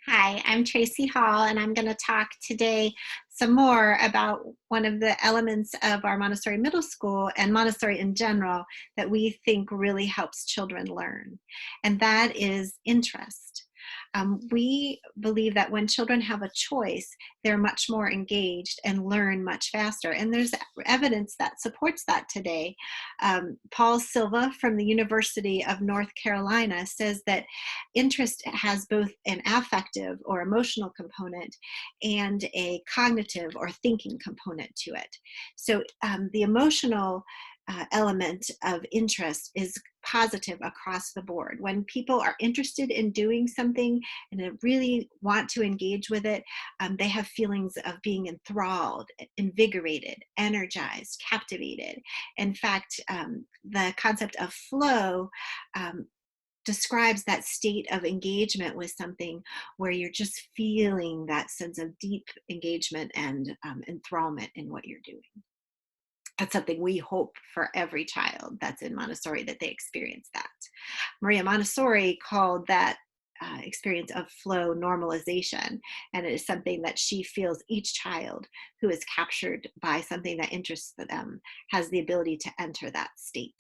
Hi, I'm Tracey Hall, and I'm going to talk today some more about one of the elements of our Montessori Middle School and Montessori in general that we think really helps children learn, and that is interest. We believe that when children have a choice, they're much more engaged and learn much faster. And there's evidence that supports that today. Paul Silva from the University of North Carolina says that interest has both an affective or emotional component and a cognitive or thinking component to it. So the emotional element of interest is positive across the board. When people are interested in doing something and they really want to engage with it, they have feelings of being enthralled, invigorated, energized, captivated. In fact, the concept of flow describes that state of engagement with something where you're just feeling that sense of deep engagement and enthrallment in what you're doing. That's something we hope for every child that's in Montessori, that they experience that. Maria Montessori called that experience of flow normalization, and it is something that she feels each child who is captured by something that interests them has the ability to enter that state.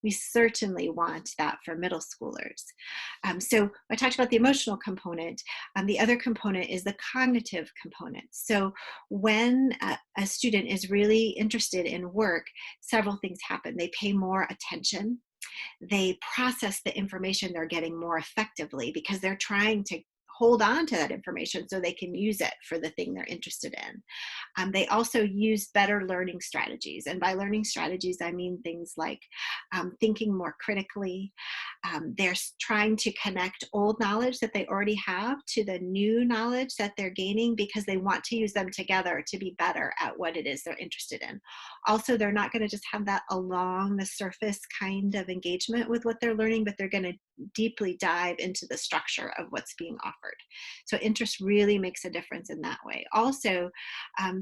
We certainly want that for middle schoolers. So I talked about the emotional component. The other component is the cognitive component. So when a student is really interested in work, several things happen. They pay more attention. They process the information they're getting more effectively because they're trying to hold on to that information so they can use it for the thing they're interested in. They also use better learning strategies. And by learning strategies, I mean things like thinking more critically. They're trying to connect old knowledge that they already have to the new knowledge that they're gaining because they want to use them together to be better at what it is they're interested in. Also, they're not going to just have that along the surface kind of engagement with what they're learning, but they're going to deeply dive into the structure of what's being offered. So interest really makes a difference in that way. Also,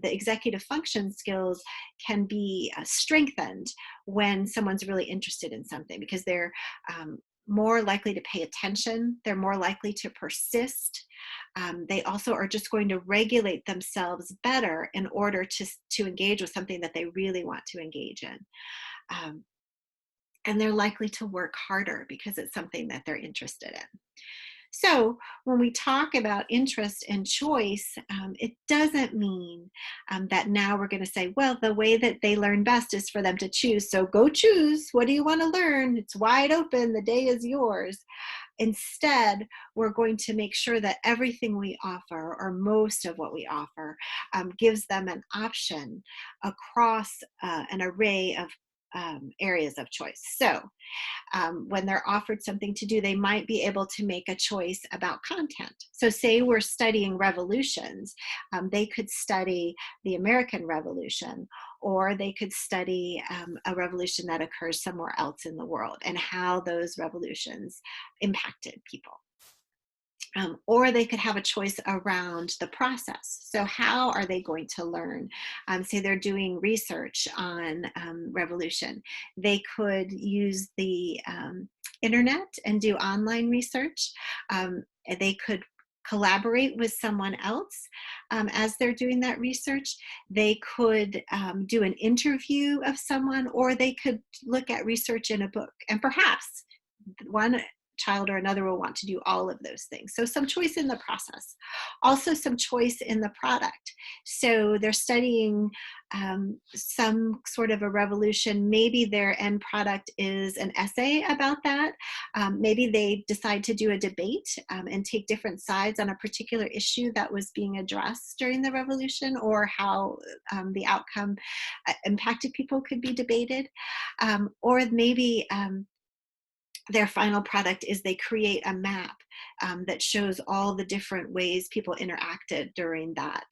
the executive function skills can be strengthened when someone's really interested in something because they're more likely to pay attention, they're more likely to persist. They also are just going to regulate themselves better in order to engage with something that they really want to engage in. Um, and they're likely to work harder because it's something that they're interested in. So when we talk about interest and choice, it doesn't mean that now we're going to say, well, the way that they learn best is for them to choose. So go choose. What do you want to learn? It's wide open. The day is yours. Instead, we're going to make sure that everything we offer, or most of what we offer, gives them an option across an array of areas of choice. So when they're offered something to do, they might be able to make a choice about content. So say we're studying revolutions, they could study the American Revolution, or they could study a revolution that occurs somewhere else in the world and how those revolutions impacted people. Or they could have a choice around the process. So how are they going to learn? Say they're doing research on revolution. They could use the internet and do online research. They could collaborate with someone else as they're doing that research. They could do an interview of someone, or they could look at research in a book. And perhaps one child or another will want to do all of those things. So some choice in the process. Also some choice in the product. So they're studying some sort of a revolution. Maybe their end product is an essay about that. Maybe they decide to do a debate and take different sides on a particular issue that was being addressed during the revolution, or how the outcome impacted people could be debated. Or maybe their final product is they create a map that shows all the different ways people interacted during that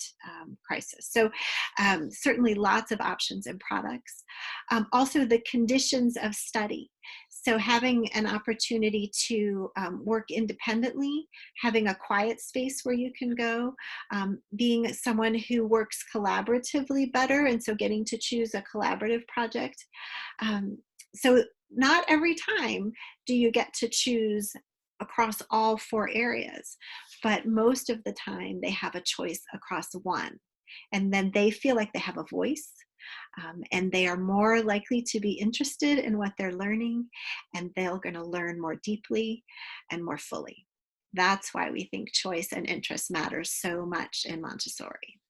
crisis. So certainly lots of options and products. Also the conditions of study. So having an opportunity to work independently, having a quiet space where you can go, being someone who works collaboratively better, and so getting to choose a collaborative project. So not every time do you get to choose across all four areas, but most of the time they have a choice across one. And then they feel like they have a voice, and they are more likely to be interested in what they're learning, and they're going to learn more deeply and more fully. That's why we think choice and interest matters so much in Montessori.